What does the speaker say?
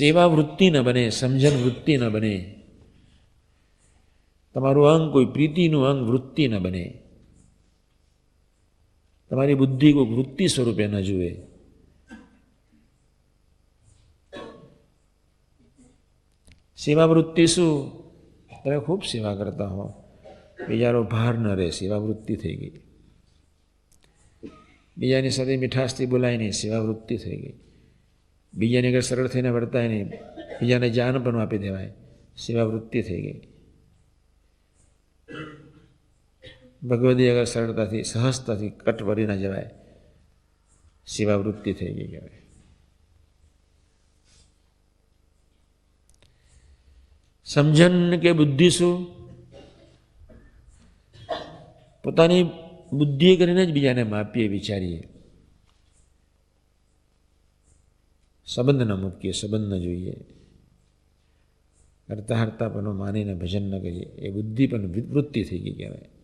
સેવા વૃત્તિ ન બને, સમજણ વૃત્તિ ન બને. તમારું અંગ કોઈ પ્રીતિનું અંગ વૃત્તિ ન બને. તમારી બુદ્ધિ કોઈ વૃત્તિ સ્વરૂપે ન જુએ. સેવા વૃત્તિ શું? તમે ખૂબ સેવા કરતા હો, બીજાનો ભાર ન રહે, સેવા વૃત્તિ થઈ ગઈ. બીજાની સાથે મીઠાશથી બોલાય નહીં, સેવા વૃત્તિ થઈ ગઈ. બીજાની આગળ સરળ થઈને વર્તાય નહીં, બીજાને જાન પણ આપી દેવાય, સેવા વૃત્તિ થઈ ગઈ. ભગવદી આગળ સરળતાથી સહજતાથી કટ વળી ન જવાય, સેવા વૃત્તિ થઈ ગઈ કહેવાય. સમજણ કે બુદ્ધિ શું? પોતાની બુદ્ધિ કરીને જ બીજાને માપીએ, વિચારીએ. સંબંધ ન મૂકીએ, સંબંધ ન જોઈએ. હરતા હરતા પણ માનીને ભજન ન કરીએ, એ બુદ્ધિ પણ વૃત્તિ થઈ ગઈ કહેવાય.